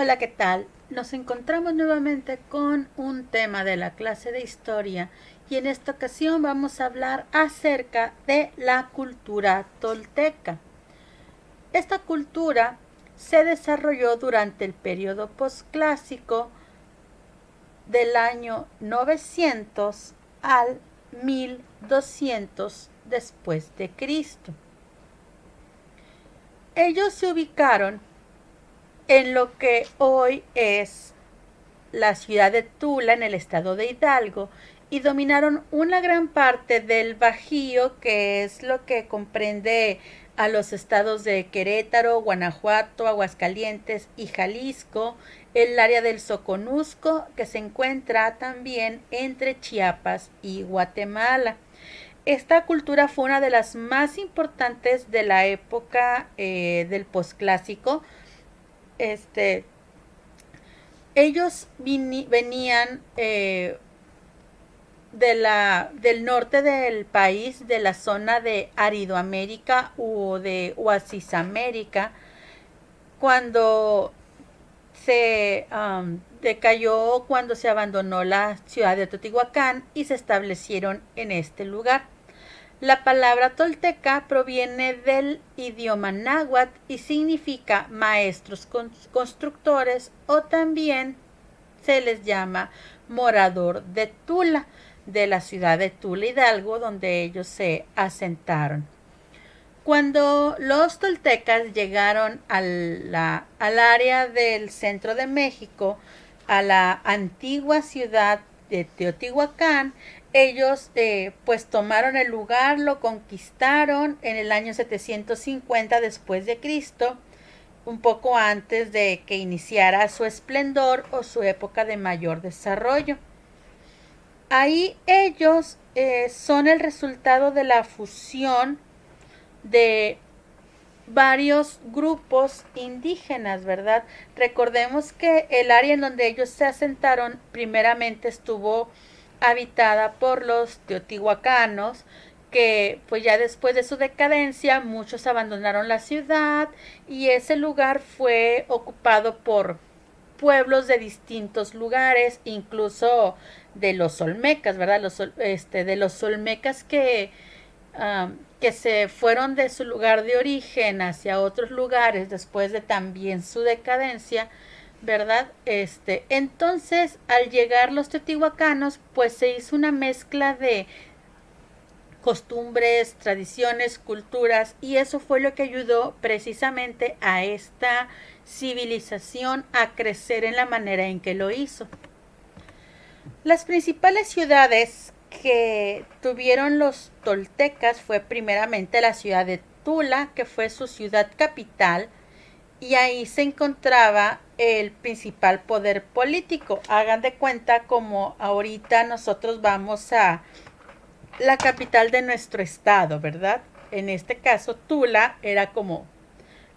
Hola, ¿qué tal? Nos encontramos nuevamente con un tema de la clase de historia y en esta ocasión vamos a hablar acerca de la cultura tolteca. Esta cultura se desarrolló durante el periodo posclásico del año 900 al 1200 después de Cristo. Ellos se ubicaron en lo que hoy es la ciudad de Tula, en el estado de Hidalgo, y dominaron una gran parte del Bajío, que es lo que comprende a los estados de Querétaro, Guanajuato, Aguascalientes y Jalisco, el área del Soconusco, que se encuentra también entre Chiapas y Guatemala. Esta cultura fue una de las más importantes de la época del posclásico. Ellos venían del norte del país, de la zona de Aridoamérica o de Oasisamérica, cuando se decayó, cuando se abandonó la ciudad de Teotihuacán y se establecieron en este lugar. La palabra tolteca proviene del idioma náhuatl y significa maestros constructores, o también se les llama morador de Tula, de la ciudad de Tula Hidalgo, donde ellos se asentaron. Cuando los toltecas llegaron al área del centro de México, a la antigua ciudad de Teotihuacán, ellos pues tomaron el lugar, lo conquistaron en el año 750 después de Cristo, un poco antes de que iniciara su esplendor o su época de mayor desarrollo. Ahí ellos son el resultado de la fusión de varios grupos indígenas, ¿verdad? Recordemos que el área en donde ellos se asentaron primeramente estuvo habitada por los teotihuacanos, que pues ya después de su decadencia muchos abandonaron la ciudad y ese lugar fue ocupado por pueblos de distintos lugares, incluso de los olmecas, ¿verdad? De los olmecas que se fueron de su lugar de origen hacia otros lugares después de también su decadencia, ¿verdad? Entonces, al llegar los teotihuacanos, pues se hizo una mezcla de costumbres, tradiciones, culturas, y eso fue lo que ayudó precisamente a esta civilización a crecer en la manera en que lo hizo. Las principales ciudades que tuvieron los toltecas fue primeramente la ciudad de Tula, que fue su ciudad capital, y ahí se encontraba el principal poder político. Hagan de cuenta como ahorita nosotros vamos a la capital de nuestro estado, ¿verdad? En este caso, Tula era como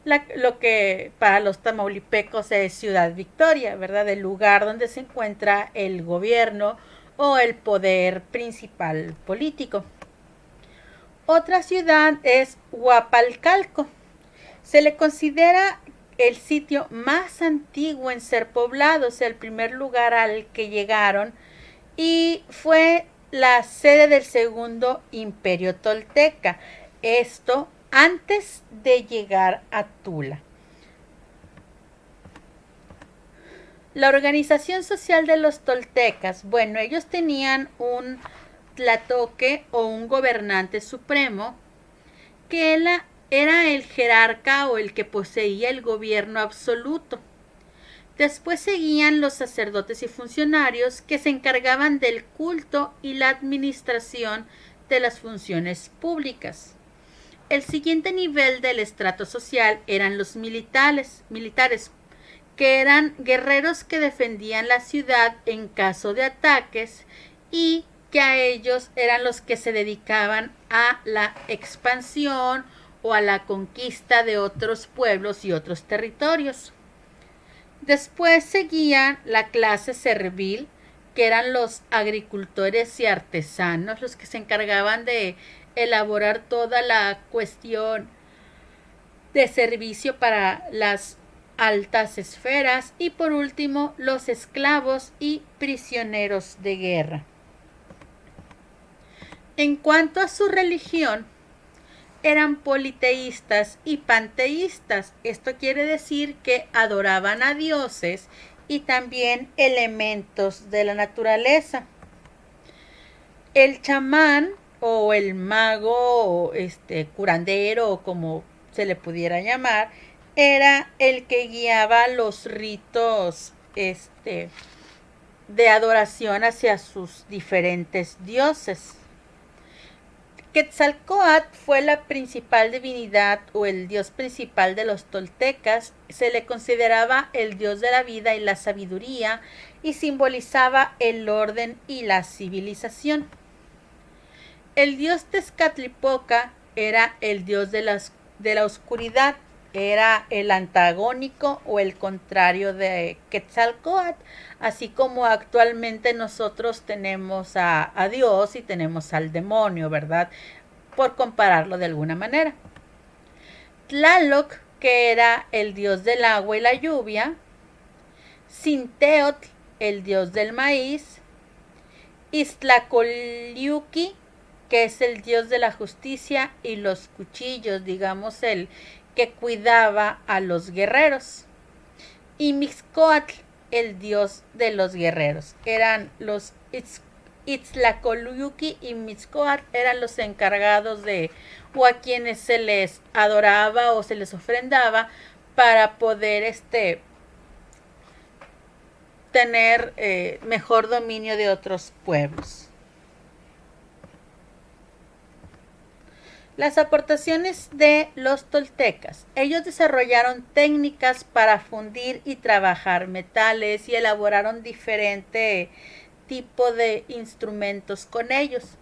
lo que para los tamaulipecos es Ciudad Victoria, ¿verdad? El lugar donde se encuentra el gobierno o el poder principal político. Otra ciudad es Huapalcalco. Se le considera el sitio más antiguo en ser poblado, o sea, el primer lugar al que llegaron, y fue la sede del segundo imperio tolteca. Esto antes de llegar a Tula. La organización social de los toltecas, bueno, ellos tenían un tlatoque o un gobernante supremo que era el jerarca o el que poseía el gobierno absoluto. Después seguían los sacerdotes y funcionarios que se encargaban del culto y la administración de las funciones públicas. El siguiente nivel del estrato social eran los militares, que eran guerreros que defendían la ciudad en caso de ataques y que a ellos eran los que se dedicaban a la expansión o a la conquista de otros pueblos y otros territorios. Después seguían la clase servil, que eran los agricultores y artesanos, los que se encargaban de elaborar toda la cuestión de servicio para las altas esferas y por último los esclavos y prisioneros de guerra. En cuanto a su religión, eran politeístas y panteístas. Esto quiere decir que adoraban a dioses y también elementos de la naturaleza. El chamán o el mago, curandero o como se le pudiera llamar, era el que guiaba los ritos de adoración hacia sus diferentes dioses. Quetzalcóatl fue la principal divinidad o el dios principal de los toltecas. Se le consideraba el dios de la vida y la sabiduría y simbolizaba el orden y la civilización. El dios Tezcatlipoca era el dios de la oscuridad, era el antagónico o el contrario de Quetzalcóatl, así como actualmente nosotros tenemos a Dios y tenemos al demonio, ¿verdad? Por compararlo de alguna manera. Tlaloc, que era el dios del agua y la lluvia. Sinteotl, el dios del maíz. Iztlacoliuqui, que es el dios de la justicia y los cuchillos, digamos, el que cuidaba a los guerreros. Y Mixcoatl, el dios de los guerreros. Eran los Itztlacoliuqui y Mixcoatl eran los encargados de, o a quienes se les adoraba o se les ofrendaba para poder tener mejor dominio de otros pueblos. Las aportaciones de los toltecas. Ellos desarrollaron técnicas para fundir y trabajar metales y elaboraron diferente tipo de instrumentos con ellos.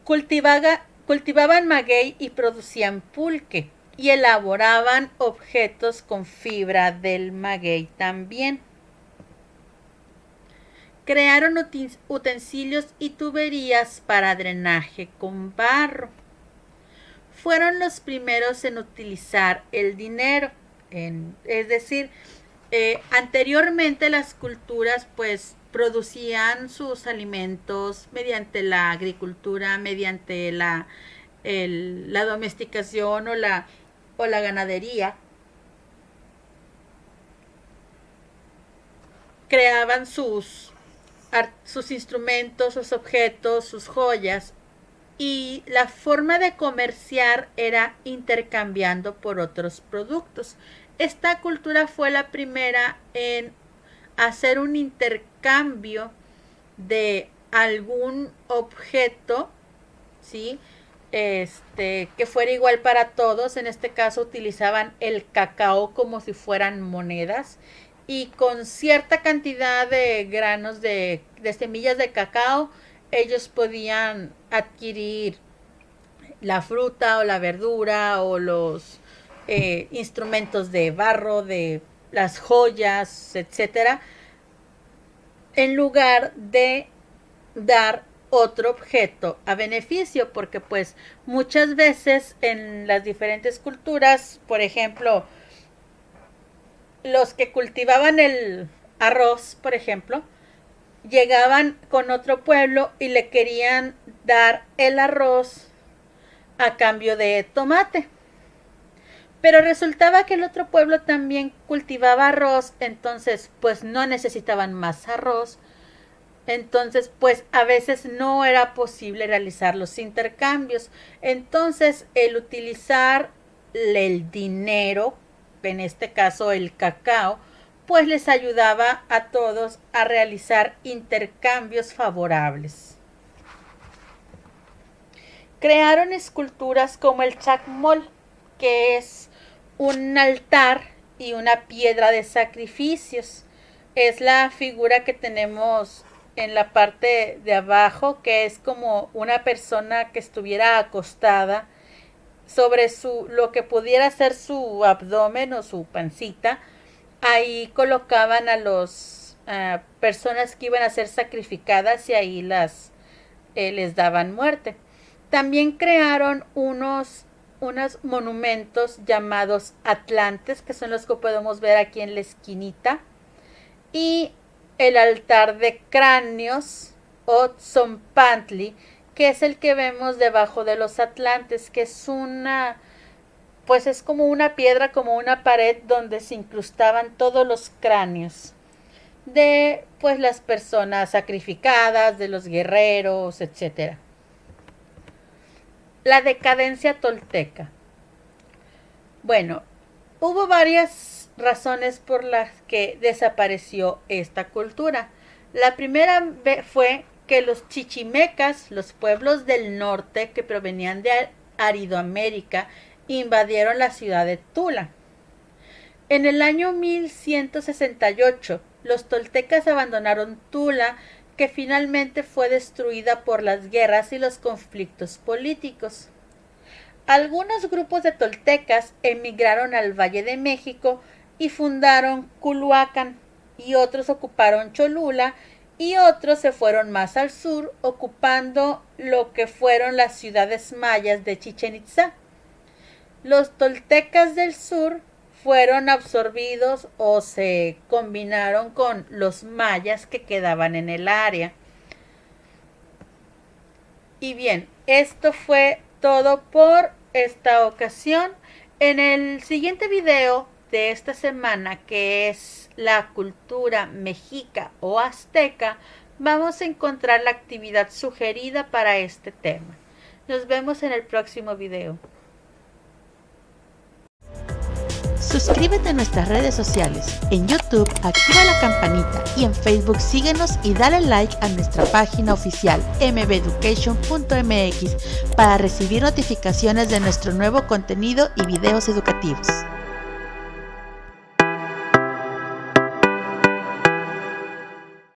Cultivaban maguey y producían pulque y elaboraban objetos con fibra del maguey también. Crearon utensilios y tuberías para drenaje con barro. Fueron los primeros en utilizar el dinero, es decir, anteriormente las culturas pues producían sus alimentos mediante la agricultura, mediante la domesticación o la ganadería. Creaban sus instrumentos, sus objetos, sus joyas. Y la forma de comerciar era intercambiando por otros productos. Esta cultura fue la primera en hacer un intercambio de algún objeto, ¿sí? Que fuera igual para todos. En este caso utilizaban el cacao como si fueran monedas y con cierta cantidad de granos de semillas de cacao ellos podían adquirir la fruta o la verdura o los instrumentos de barro, de las joyas, etcétera, en lugar de dar otro objeto a beneficio, porque pues muchas veces en las diferentes culturas, por ejemplo, los que cultivaban el arroz, por ejemplo, llegaban con otro pueblo y le querían dar el arroz a cambio de tomate. Pero resultaba que el otro pueblo también cultivaba arroz, entonces pues no necesitaban más arroz. Entonces pues a veces no era posible realizar los intercambios. Entonces el utilizar el dinero, en este caso el cacao, pues les ayudaba a todos a realizar intercambios favorables. Crearon esculturas como el chacmol, que es un altar y una piedra de sacrificios. Es la figura que tenemos en la parte de abajo, que es como una persona que estuviera acostada sobre lo que pudiera ser su abdomen o su pancita. Ahí colocaban a las personas que iban a ser sacrificadas y ahí les daban muerte. También crearon unos unos monumentos llamados atlantes, que son los que podemos ver aquí en la esquinita, y el altar de cráneos o Tzompantli, que es el que vemos debajo de los atlantes, que es pues es como una piedra, como una pared donde se incrustaban todos los cráneos de pues las personas sacrificadas, de los guerreros, etc. La decadencia tolteca. Bueno, hubo varias razones por las que desapareció esta cultura. La primera fue que los chichimecas, los pueblos del norte que provenían de Aridoamérica, invadieron la ciudad de Tula. En el año 1168, los toltecas abandonaron Tula, que finalmente fue destruida por las guerras y los conflictos políticos. Algunos grupos de toltecas emigraron al Valle de México y fundaron Culhuacán, y otros ocuparon Cholula, y otros se fueron más al sur, ocupando lo que fueron las ciudades mayas de Chichén Itzá. Los toltecas del sur fueron absorbidos o se combinaron con los mayas que quedaban en el área. Y bien, esto fue todo por esta ocasión. En el siguiente video de esta semana, que es la cultura mexica o azteca, vamos a encontrar la actividad sugerida para este tema. Nos vemos en el próximo video. Suscríbete a nuestras redes sociales. En YouTube, activa la campanita y en Facebook síguenos y dale like a nuestra página oficial mbeducation.mx para recibir notificaciones de nuestro nuevo contenido y videos educativos.